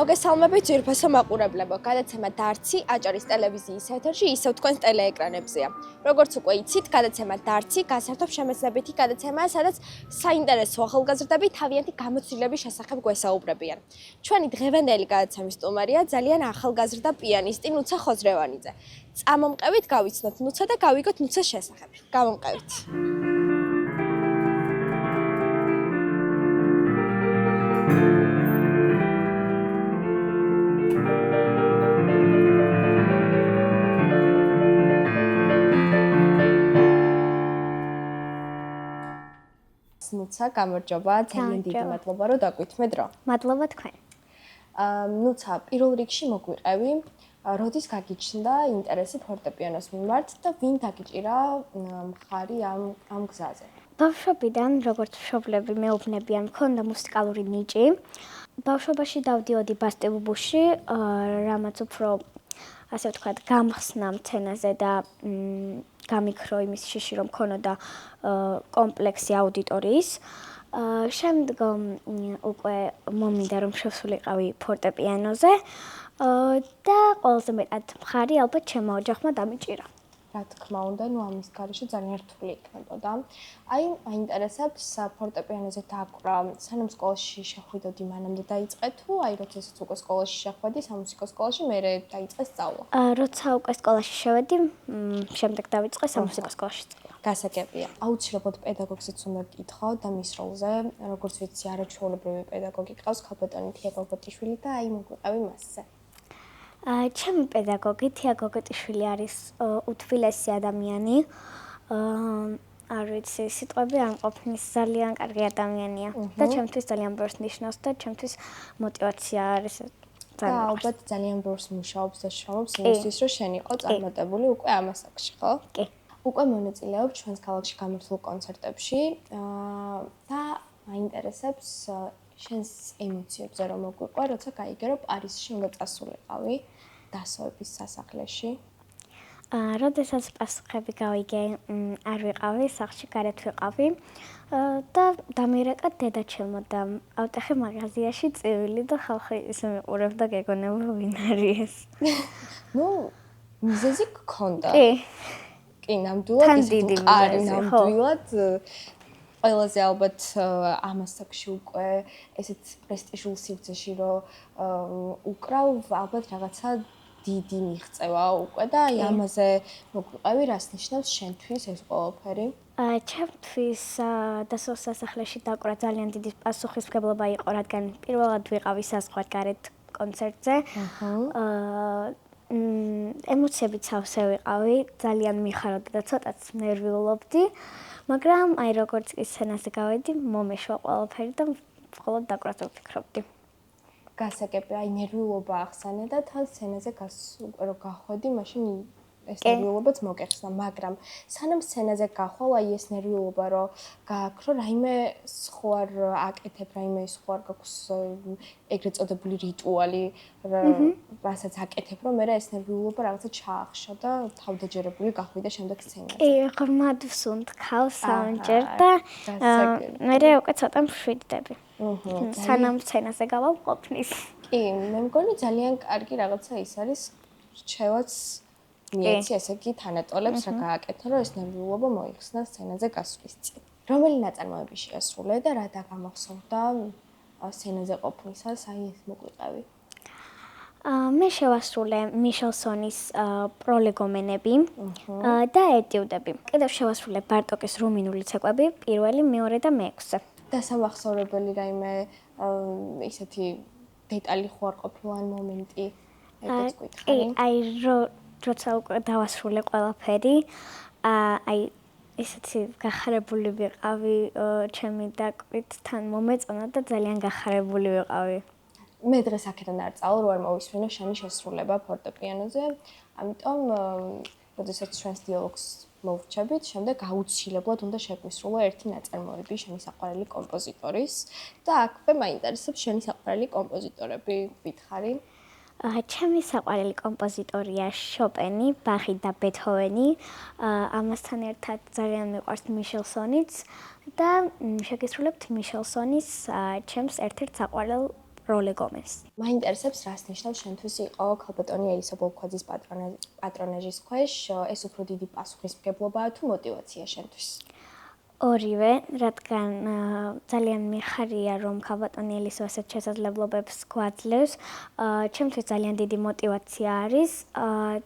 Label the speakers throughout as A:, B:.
A: მოგესალმებით ძვირფასო მაყურებლებო, გადაცემა დარცი აჭარის ტელევიზიის ეთერში ისევ თქვენს ტელეეკრანებზეა. როგორც უკვე იცით, გადაცემა დარცი გასართობ შემეცნებითი გადაცემაა, სადაც საინტერესო ახალგაზრდები თავიანთი გამოცდილების შესახებ გვესაუბრებიან. ჩვენი დღევანდელი გადაცემის სტუმარია ძალიან ახალგაზრდა პიანისტი ნუცა ხოზრევანიძე. წამომყევით გავიცნოთ ნუცა და გავიგოთ ნუცას შესახებ. გამომყევით. ნუცა, გამარჯობა, ძალიან დიდი მადლობა, რომ დაგვითმე დრო.
B: მადლობა თქვენ.
A: ნუცა, პირველ რიგში მოგვიყევი, როდის გაგიჩნდა ინტერესი ფორტეპიანოს მიმართ და ვინ დაგიჭირა მხარი ამ გზაზე?
B: ბავშვობიდან, როგორც მშობლები მეუბნებიან, მქონდა მუსიკალური ნიჭი. ბავშვობაში დავდიოდი ბასტებუბუში, რამაც უფრო ასე ვთქვათ, გამხსნა მცენაზე და გამიქრო იმის შიში, რომ მქონოდა კომპლექსი აუდიტორიის. შემდგომ უკვე მომინდა, რომ შევსულიყავი ფორტეპიანოზე და ყველაზე მეტად მხარი ალბათ ჩემო ოჯახმა დამიჭირა.
A: რა თქმა უნდა, ამის გარეშე ძალიან რთული იქნებოდა. აი, მაინტერესებს ფორტეპიანოზე დაკვრა, სანამ სკოლაში შეხვიდოდი, მანამდე დაიწყე თუ აი როდესაც უკვე სკოლაში შეხვედი, სამუსიკო სკოლაში, მერე დაიწყე სწავლა?
B: როცა უკვე სკოლაში შევედი, შემდეგ დავიწყე სამუსიკო სკოლაში სწავლა.
A: გასაგებია. აუცილებლად პედაგოგზეც უნდა ვკითხო და მის როლზე, როგორც ვიცი, არაჩვეულებრივი პედაგოგი ყავს, ქალბატონი თია გოგოტიშვილი და აი მოგვიყევი მასზე.
B: ჩემი პედაგოგი თია გოგოტიშვილი არის უთვილესი ადამიანი. არ ვიცი, სიტყვები არ მყოფნის, ძალიან კარგი ადამიანია და ჩემთვის ძალიან ბევრს ნიშნავს და ჩემთვის мотиваცია არის.
A: და ალბათ ძალიან ბევრს მუშაობს და შრომობს იმისთვის, რომ შენ იყო წარმატებული უკვე ამ ასაკში, ხო?
B: კი.
A: უკვე მონაწილეობ ჩვენს ქალაქში გამართულ კონცერტებში და მაინტერესებს შენს ემოციებზე რომ მოგვიყვა, როცა გაიგე, რომ პარიზში უნდა წასულიყავი დასვების სასახლეში.
B: როდესაც პასუხები გავიგე, არ ვიყავი, სახლში გარეთ ვიყავი და დამირეკა დედაჩემო და ავტეხე მაღაზიაში წივილი და ხალხი ისე მიყურებდა, გეგონება ვინ არის ეს.
A: მიზეზი გქონდა.
B: კი.
A: კი, ნამდვილად
B: დიდი მიზეზი, ხო.
A: ნამდვილად ყველაზე ალბათ ამ ასაკში უკვე ესეთ პრესტიჟულ სივრცეში რომ უკრავ, ალბათ რაღაცა დიდი მიღწევა უკვე და აი ამაზე მოგვიყევი, რას ნიშნავს შენთვის ეს ყველაფერი?
B: ჩემთვის დასვლის სასახლეში დაკვრა ძალიან დიდი პასუხისმგებლობა იყო, რადგან პირველად ვიყავი საზღვარგარეთ კონცერტზე. ემოციებიც ავსე ვიყავი, ძალიან მიხარობდა და ცოტაც ნერვიულობდი, მაგრამ აი როგორც კი სცენაზე გავედი, მომეშვა ყველაფერი და მხოლოდ დაკვრაზე ვფიქრობდი.
A: გასაგებია, აი ნერვიულობა ახსენე და თან სცენაზე რო გახვედი, მაშინ ეს ნერვიულობაც მოგეხსნა, მაგრამ სანამ სცენაზე გახვალ, აი ეს ნერვიულობა რო გააქრო, რაიმე სხვა არ აკეთებ, რაიმე სხვა არ გაქვს ეგრეთ წოდებული რიტუალი, რასაც აკეთებ, რომ მე ეს ნერვიულობა რაღაცა ჩაახშა და თავდაჯერებული გახვიდე შემდეგ სცენაზე.
B: კი, ღრმად ვსუნთქავ სამჯერ და მე უკვე ცოტა მშვიდდები. სანამ სცენაზე გავალ ყოფნის.
A: კი, მე მგონი ძალიან კარგი რაღაცა ის არის, რჩევაც მიეცი, ესე იგი თანატოლებს რა გააკეთო, რომ ეს ნერვიულობა მოიხსნა სცენაზე გასვლის წინ. რომელი ნაწარმოები შეასრულე და რა დაგამახსოვრდა სცენაზე ყოფნისას, აი ეს მოგვიყევი?
B: მე შევასრულე მიშელსონის პროლეგომენები და ეტიუდები. კიდევ შევასრულე ბარტოკის რუმინული ცეკვები, პირველი, მეორე და მეექვსე.
A: დასამახსოვრებელი რაიმე ისეთი დეტალი ხო არ ყოფილა ან მომენტი? ეგეც გითხარი?
B: კი, აი როცა უკვე დავასრულე ყველაფერი, აი ისეთი გახარებული ვიყავი, ჩემი დაკვით თან მომეწონა და ძალიან გახარებული ვიყავი.
A: მე დღეს აქედან არ წავალ, რომ არ მოვისმინო შენი შესრულება ფორტეპიანოზე, ამიტომ როდესაც ჩვენს დიალოგს მოვრჩებით, შემდეგ აუცილებლად უნდა შეგვისრულო ერთი ნაწარმოები შენი საყვარელი კომპოზიტორის და აქვე მაინტერესებს შენი საყვარელი კომპოზიტორები, ვითხარი?
B: ჩემი საყვარელი კომპოზიტორია შოპენი, ბახი და ბეთჰოვენი. ამასთან ერთად ძალიან მიყვარს მიშელსონიც და შეგისრულებთ მიშელსონის ჩემს ერთ-ერთ საყვარელ როლე გომეს.
A: მაინტერესებს რას ნიშნავს შენთვის იყო ქალბატონი ელისა ბოლქვაძის პატრონაჟის ქვეშ, ეს უფრო დიდი პასუხისმგებლობაა თუ мотиваცია შენთვის?
B: ორივე, რადგან ძალიან მიხარია რომ ქალბატონი ელისო ასეთ შესაძლებლობებს გვაძლევს, ჩემთვის ძალიან დიდი мотиваცია არის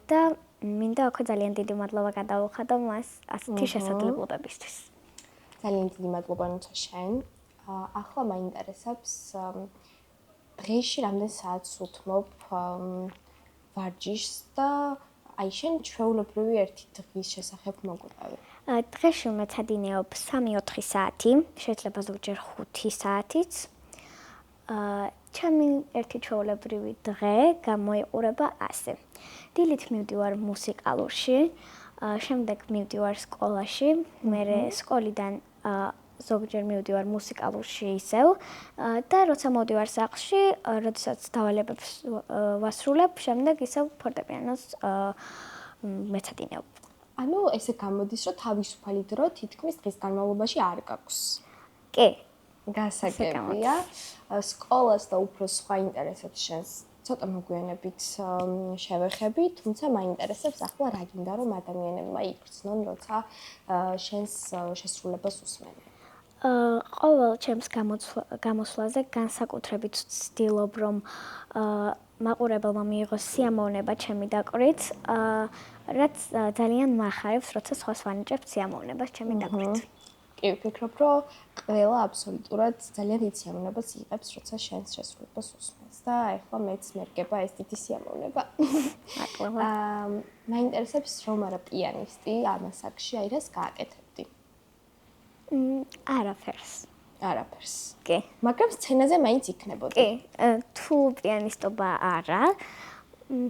B: და მინდა აქვე ძალიან დიდი მადლობა გადავუხადო მას ასეთი შესაძლებლობებისთვის.
A: ძალიან დიდი მადლობა ნუცა შენ. ახლა მაინტერესებს დღეში რამდენ საათს უთმობ ვარჯიშს და აი შენ ჩვეულებრივი ერთი დღის შესახებ მოგვიყევი.
B: დღეში მეცადინეობ 3-4 საათი, შეიძლება ზოგჯერ 5 საათიც. ჩემი ერთი ჩვეულებრივი დღე გამოიყურება ასე. დილით მივდივარ მუსიკალურში, შემდეგ მივდივარ სკოლაში, მერე სკოლიდან ზოგჯერ მივდივარ მუსიკალურში ისევ და როცა მოვდივარ სახლში, როდესაც დავალებებს ვასრულებ, შემდეგ ისევ ფორტეპიანოს მეცადინეობ.
A: ანუ ესე გამოდის, რომ თავისუფალი დრო თითქმის დღის განმავლობაში არ გაქვს.
B: კი.
A: გასაგებია. სკოლას და უფრო სხვა ინტერესებს შენს ცოტა მოგვიანებით შევეხები, თუმცა მაინტერესებს ახლა რა გინდა რომ ადამიანებმა იგრძნონ, როცა შენს შესრულებას უსმენენ.
B: ყოველ ჩემს გამოსვლაზე განსაკუთრებით ვცდილობ რომ მაყურებელმა მიიღოს სიამოვნება ჩემი დაკვირით, რაც ძალიან მახარებს, როცა სხვას ვანიჭებთ სიამოვნებას ჩემი დაკვირით.
A: კი, ვფიქრობ, რომ ყველა აბსოლუტურად ძალიან დიდ სიამოვნებას იღებს, როცა შენს შესრულებას უსმენს და ეხლა მეც მერგება ეს დიდი სიამოვნება.
B: მადლობა.
A: მაინტერესებს რომ არა პიანისტი ამ ასაკში, აი რას გააკეთებდი?
B: არაფერს.
A: არაფერს.
B: კი.
A: მაგრამ სცენაზე მაინც იქნებოდი.
B: კი, თუ პიანისტობა არა,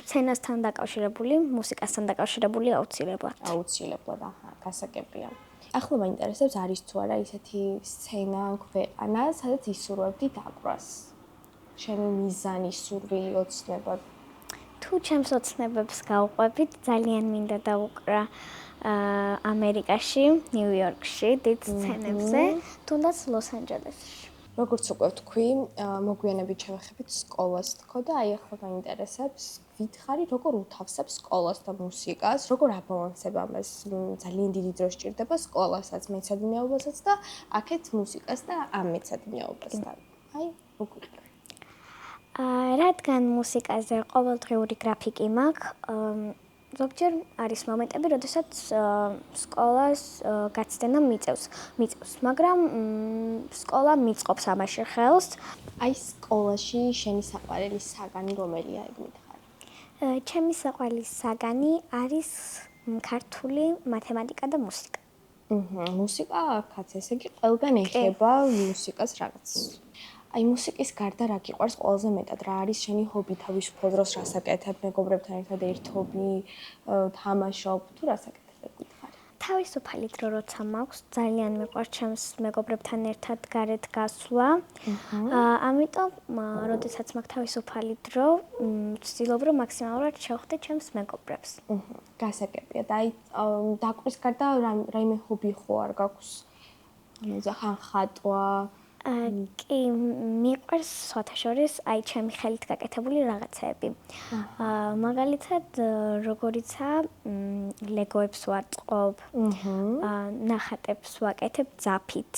B: სცენასთან დაკავშირებული, მუსიკასთან დაკავშირებული აუცილებლად.
A: აუცილებლად, აჰა, გასაგებია. ახლა მაინტერესებს არის თუ არა ისეთი სცენა, ქვეყანა, სადაც ისურვებდი დაკვრას. შენი მიზანი, სურვილი, ოცნება.
B: თუ ჩემს ოცნებებს გავყვებით, ძალიან მინდა დავუკრა ამერიკაში, ნიუ-იორკში, დიდ სცენებზე, თუნდაც ლოს-ანჯელესში.
A: როგორც უკვე ვთქვი, მოგვიანებით შევეხებით სკოლას თქო და აი ახლა მაინტერესებს, ვითხარი როგორ უთავსებ სკოლას და მუსიკას, როგორ აბალანსებ ამას, ძალიან დიდი დრო სჭირდება სკოლასაც, მეცადინეობასაც და აქეთ მუსიკას და ამ მეცადინეობასთან. აი, მოგვიყევი.
B: რადგან მუსიკაზე ყოველდღიური გრაფიკი მაქვს, ზოგჯერ არის მომენტები, როდესაც სკოლას გაცდენა მიწევს, მაგრამ სკოლა მიწყობს ამაში ხელს.
A: აი სკოლაში შენი საყვარელი საგანი რომელია, ეგ მითხარი?
B: ჩემი საყვარელი საგანი არის ქართული მათემატიკა და მუსიკა.
A: მუსიკა აქაც, ესე იგი ყველგან ეხება მუსიკას რაღაც. აი მუსიკის გარდა რა გიყვარს ყველაზე მეტად? რა არის შენი ჰობი თავისუფალ დროს რას აკეთებ? მეგობრებთან ერთად ერთობი, თამაშობ, თუ რას აკეთებ გითხარი?
B: თავისუფალი დრო როცა მაქვს, ძალიან მიყვარს ჩემს მეგობრებთან ერთად გარეთ გასვლა. ამიტომ, როდესაც მაქვს თავისუფალი დრო, ვცდილობ რომ მაქსიმალურად შევხვდე ჩემს მეგობრებს.
A: გასაგებია და აი დაკვრის გარდა რაიმე ჰობი ხო არ გაქვს? ანუ ხან ხატვა
B: კი, მიყვარს სხვათაშორის აი ჩემი ხელით გაკეთებული რაღაცეები. მაგალითად, როგორიცაა ლეგოებს ვაწყობ, ნახატებს ვაკეთებ ძაფით.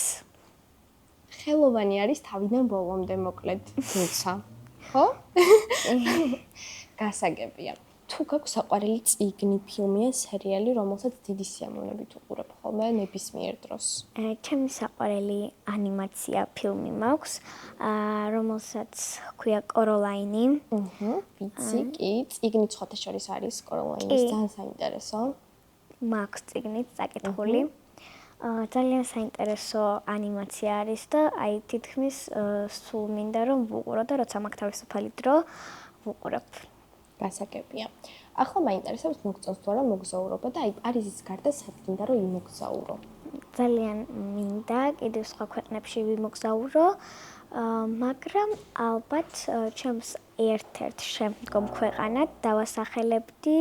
A: ხელოვანი არის თავიდან ბოლომდე მოკლედ, თუმცა, ხო? გასაგებია. თუ გაქვს საყვარელი წიგნი, ფილმი ან სერიალი, რომელსაც დიდი სიამოვნებით უყურებ ხოლმე ნებისმიერ დროს?
B: ჩემი საყვარელი ანიმაცია ფილმი მაქვს, რომელსაც ჰქვია კოროლაინი.
A: ვიცი, კი, წიგნი სხვათაშორის არის კოროლაინის, ძალიან საინტერესო.
B: მაქვს წიგნიც წაკითხული. ძალიან საინტერესო ანიმაცია არის და აი თითქმის სულ მინდა რომ ვუყურო და როცა მაქვს თავისუფალი დრო, ვუყურებ.
A: გასაგებია. ახლა მაინტერესებს მოგწონს თუ არა მოგზაურობა და აი პარიზის გარდა სად გინდა რომ იმოგზაურო?
B: ძალიან მინდა კიდევ სხვა ქვეყნებში ვიმოგზაურო, მაგრამ ალბათ ჩემს ერთ-ერთ შემდგომ ქვეყანად დავასახელებდი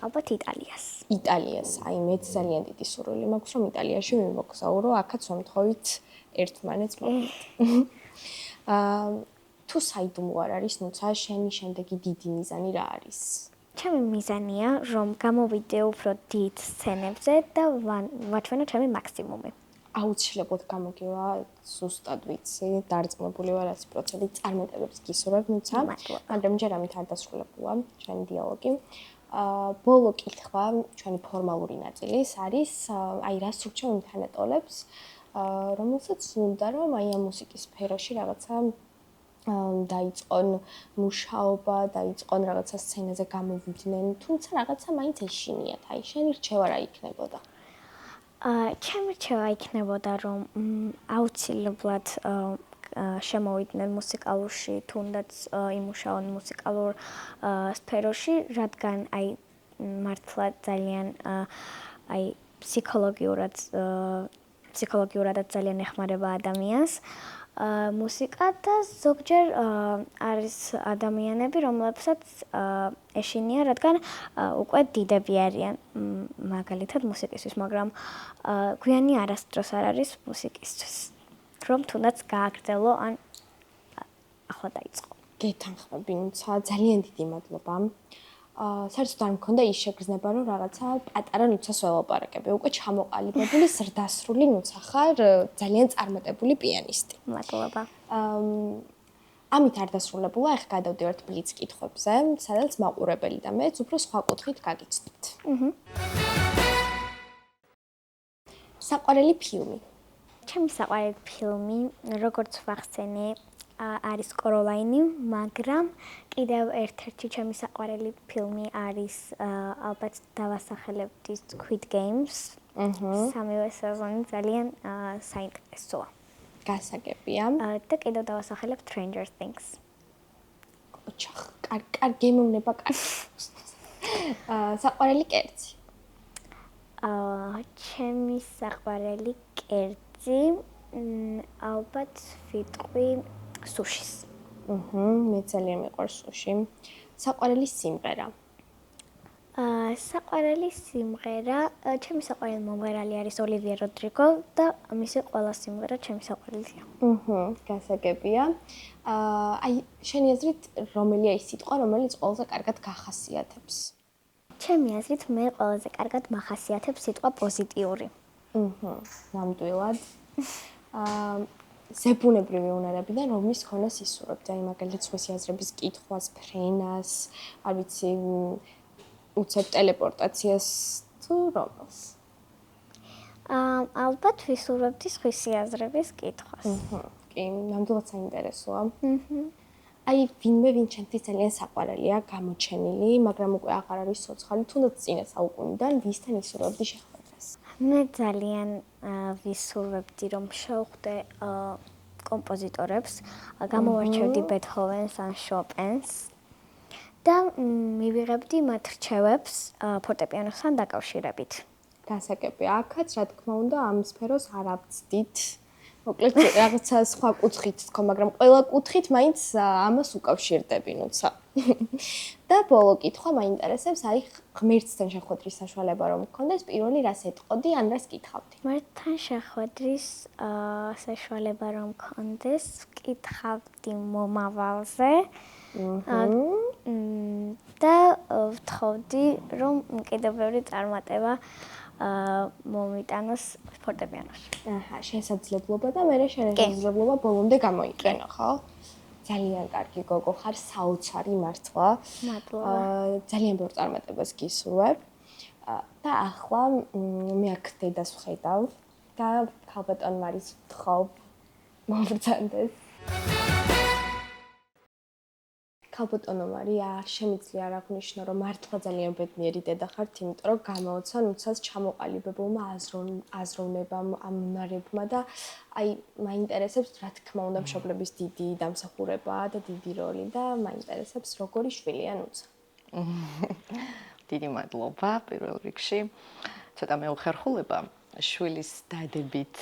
B: ალბათ იტალიას.
A: იტალიას, აი მეც ძალიან დიდი სურვილი მაქვს რომ იტალიაში ვიმოგზაურო, აქაც ვამთხოვით ერთმანეთს მოკლედ. თუ საიდუმლო არ არის, ნუცა შენი შემდეგი დიდი მიზანი რა არის?
B: ჩემი მიზანია, რომ გამოვიდე უფრო დიდ სცენებზე და ვაჩვენო ჩემი მაქსიმუმი.
A: აუცილებლად გამოგივა, ზუსტად ვიცი, დარწმუნებული ვარ 100%, წარმატებებს გისურვებ, ნუცა, მაგრამ ჯერ ამით არ დასრულებულა ჩვენი დიალოგი. ბოლო კითხვა, ჩვენი ფორმალური ნაწილის არის, აი რას სურჩევ იმ თანატოლებს, რომელსაც უნდა რომ აი ამ მუსიკის სფეროში რაღაცა დაიწყონ მუშაობა, დაიწყონ რაღაცა სცენაზე გამოვიდნენ, თუმცა რაღაცა მაინც ეშინიათ, აი შენი რჩევა რა იქნებოდა?
B: ჩემი რჩევა იქნებოდა, რომ აუცილებლად შემოვიდნენ მუსიკალურში, თუნდაც იმუშაონ მუსიკალურ სფეროში, რადგან აი მართლა ძალიან აი ფსიქოლოგიურადაც ძალიან ეხმარება ადამიანს მუსიკა და ზოგჯერ არის ადამიანები, რომლებსაც ეშინია, რადგან უკვე დიდები არიან მაგალითად მუსიკისთვის, მაგრამ გვიანი არასდროს არ არის მუსიკისთვის. რომ თუნდაც გააგრძელო ან ახლა დაიწყო.
A: გეთანხმები, ნუცა ძალიან დიდი მადლობა. საერთოდ არ მქონდა ის შეგრძნება, რომ რაღაცა პატარა ნუცას ველაპარაკები. უკვე ჩამოყალიბებული, ზრდასრული ნუცა ხარ, ძალიან წარმატებული პიანისტი.
B: მადლობა.
A: ამით არ დასრულებულა, ახლა გადავდივართ ბლიც კითხვებზე, სადაც მაყურებელი და მეც უფრო სხვა კუთხით გაგიცნობთ. საყვარელი ფილმი.
B: ჩემი საყვარელი ფილმი, როგორც ვახსენე, არის კოროლაინი, მაგრამ კიდევ ერთ-ერთი ჩემი საყვარელი ფილმი არის ალბათ დავასახელებდი Squid Games. სამივე სეზონი ძალიან საინტერესოა.
A: გასაგებია.
B: და კიდევ დავასახელებ Stranger Things.
A: ოჩახ, კარგი მომნება კარგი. საყვარელი კერძი.
B: ჩემი საყვარელი კერძი ალბათ ვიტყვი სუშის.
A: მე ძალიან მიყვარს სუში. საყვარელი სიმღერა.
B: საყვარელი სიმღერა, ჩემი საყვარელი მომღერალი არის ოლივია როდრიგო და მისი ყველა სიმღერა ჩემი საყვარელია.
A: გასაგებია. აი, შენი აზრით, რომელია ის სიტყვა, რომელიც ყველაზე კარგად გახასიათებს?
B: ჩემი აზრით, მე ყველაზე კარგად მახასიათებს სიტყვა პოზიტიური.
A: ნამდვილად. ზებუნებრივი უნარებიდან რომლის ქონას ისურვებთ? აი, მაგალითად, სხვისი აზრების კითხვას, ფრენას, არ ვიცი, უცებ ტელეპორტაციას თუ რომელს?
B: ალბათ ვისურვებდი სხვისი აზრების კითხვას.
A: კი, ნამდვილად საინტერესოა. აი, ვინმე ვინ ჩემთვის ძალიან საყვარელია, გამოჩენილი, მაგრამ უკვე აღარ არის ცოცხალი, თუნდაც წინა საუკუნიდან, ვისთან ისურვებდი შეხვედრას?
B: მე ძალიან ვისურვებდი, რომ შევხვდე კომპოზიტორებს, გამოვარჩევდი ბეთჰოვენს ან შოპენს და მივიღებდი მათ რჩევებს ფორტეპიანოსთან დაკავშირებით.
A: გასაგებია, აქაც რა თქმა უნდა ამ სფეროს არ ავწდით. მოკლედ რაღაცა სხვა კუთხით თქო, მაგრამ ყველა კუთხით მაინც ამას უკავშირდები, ნუცა. და ბოლო კითხვა მაინტერესებს, აი ღმერთთან შეხვედრის საშუალება რომ მქონდეს, პირველი რას ეტყოდი ან რას კითხავდი?
B: ღმერთთან შეხვედრის საშუალება რომ მქონდეს, ვკითხავდი მომავალზე. და ვთხოვდი, რომ კიდევ ბევრი წარმატება მომიტანოს ფორტეპიანოში.
A: შესაძლებლობა და მე შესაძლებლობა ბოლომდე გამოიყენო, ხო? ძალიან კარგი გოგო ხარ, საოცარი მართლა.
B: მადლობა.
A: ძალიან ბევრ წარმატებას გისურვებ. და ახლა მე აქ დედას ვხედავ და ქალბატონ მარის ვთხოვ მომბრძანდეს. ქალბატონო მარი, არ შემიძლია არ აღნიშნო, რომ მართლა ძალიან ბედნიერი დედა ხართ, იმიტომ რომ გამოოცა ნუცას ჩამოყალიბებულმა აზროვნებამ, ამ უნარებმა და აი მაინტერესებს რა თქმა უნდა მშობლების დიდი დამსახურებაა და დიდი როლი და მაინტერესებს როგორი შვილია ნუცა.
C: დიდი მადლობა პირველ რიგში. ცოტა მეუხერხულება შვილის დადებით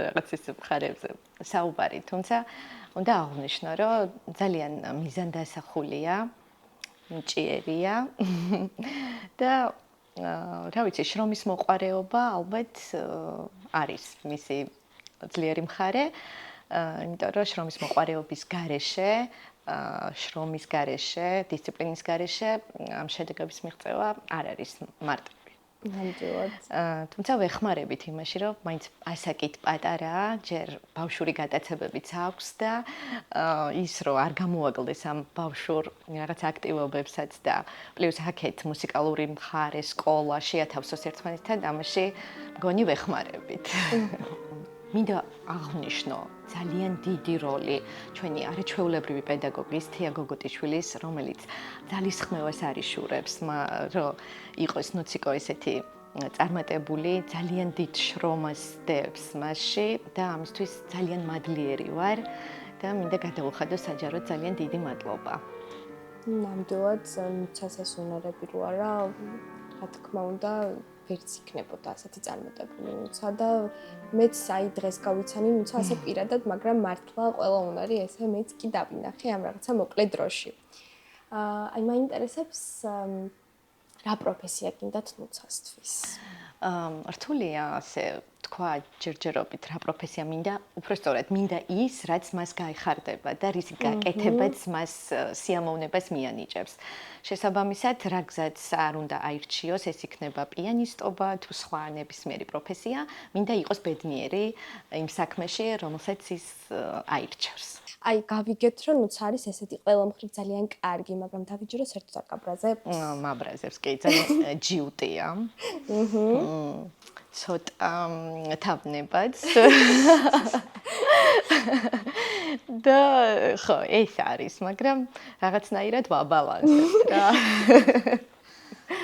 C: რაღაც ის მხარეებზე საუბარი, თუმცა უნდა აღვნიშნო, რომ ძალიან მიზანდასახულია, მჭიერია და რა ვიცი, შრომის მოყვარეობა ალბათ არის მისი ძლიერი მხარე, იმიტომ რომ შრომის მოყვარეობის გარეშე, შრომის გარეშე, დისციპლინის გარეშე ამ შედეგების მიღწევა არ არის მარტივი.
A: ნამდვილად.
C: თუმცა ვეხმარებით იმაში, რომ მაინც ასაკით პატარაა, ჯერ ბავშვური გატაცებებიც აქვს და ის რომ არ გამოაგლდეს ამ ბავშვურ რაღაც აქტივობებსაც და პლუს აქეთ მუსიკალური მხარე, სკოლა შეათავსოს ერთმანეთთან, ამაში მგონი ვეხმარებით. მინდა აღნიშნო ძალიან დიდი როლი ჩვენი არაჩვეულებრივი პედაგოგის თია გოგოტიშვილის, რომელიც ძალისხმევას არიშურებს, რომ იყოს ნუციკო ესეთი წარმატებული, ძალიან დიდ შრომას დებს მასში და ამისთვის ძალიან მადლიერი ვარ და მინდა გადავუხადო საჯაროდ ძალიან დიდი მადლობა.
A: ნამდვილად ჩასასუნარები რო არა, რა თქმა უნდა, ვერც იქნებოდა ასეთი წარმატებული ნუცა და მეც აი დღეს გავიცანი ნუცა ასე პირადად, მაგრამ მართლა ყველა უნარი ესე მეც კი დავინახე ამ რაღაცა მოკლე დროში. აი მაინტერესებს რა პროფესია გინდათ ნუცასთვის?
C: რთულია ასე თქვა ჯერჯერობით რა პროფესია მინდა, უბრალოდ მინდა ის, რაც მას გაიხარდება და რის გაკეთებაც მას სიამოვნებას მიანიჭებს. შესაბამისად, რა გზაც არ უნდა აირჩიოს, ეს იქნება პიანისტობა თუ სხვა ნებისმიერი პროფესია, მინდა იყოს ბედნიერი იმ საქმეში, რომელსაც ის აირჩევს.
A: აი, გავიგეთ, რომ ნუცა არის ესეთი ყველა მხრივ ძალიან კარგი, მაგრამ დავიჯეროს ერთ საკაბრაზე.
C: მაბრაზებს კი, ძალიან ჯიუტია. ცოტა თავნებად. და ხო, ეს არის, მაგრამ რაღაცნაირად ვაბალანსებ რა.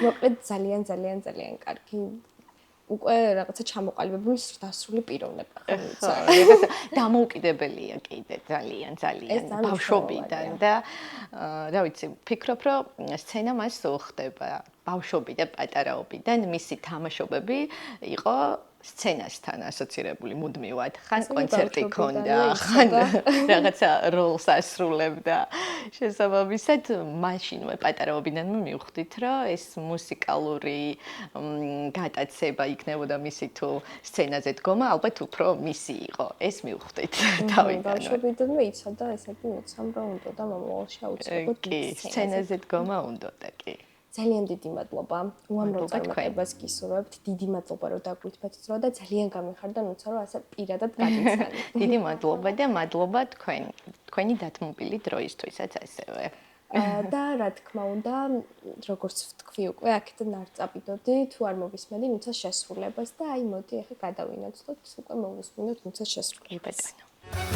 A: მოკლედ ძალიან კარგი. უკვე რაღაცა ჩამოყალიბებული დასრული პიროვნება ხო ნუცა.
C: რაღაცა დამოუკიდებელია კიდე ძალიან ბავშვობიდან და რა ვიცი, ვფიქრობ, რომ სცენა მას უხდება ბავშვობიდან, პატარაობიდან მისი თამაშობები იყო სცენასთან ასოცირებული მუდმივად. ხან კონცერტი ქონდა, ხან რაღაცა როლს ასრულებდა. შესაბამისად, მაშინვე პატარაობიდანვე მივხვდით, რომ ეს მუსიკალური გატაცება იქნებოდა მისი თუ სცენაზე დგომა, ალბათ უფრო მისი იყო. ეს მივხვდით თავიდან.
A: ბავშვობიდანვე იცოდა ესეთი ნუცამ რომ უნდა და მომავალში აუცილებლად
C: სცენაზე დგომა უნდოდა კი.
A: ძალიან დიდი მადლობა. უამრავ წარმატებას გისურვებთ. დიდი მადლობა რომ დაგვითბეთ და ძალიან გამიხარდა ნუცა რომ ასე პირადად გაგიცანით.
C: დიდი მადლობა და მადლობა თქვენი დათმობილი დროისთვისაც ასევე.
A: და რა თქმა უნდა, როგორც ვთქვი უკვე, აქედან არ წავიდოდი, თუ არ მოვისმენდი ნუცას შესრულებას და აი მოდი ახლა გადავინაცვლოთ, უკვე მოვისმინოთ ნუცას შესრულებას.
C: კი ბატონო.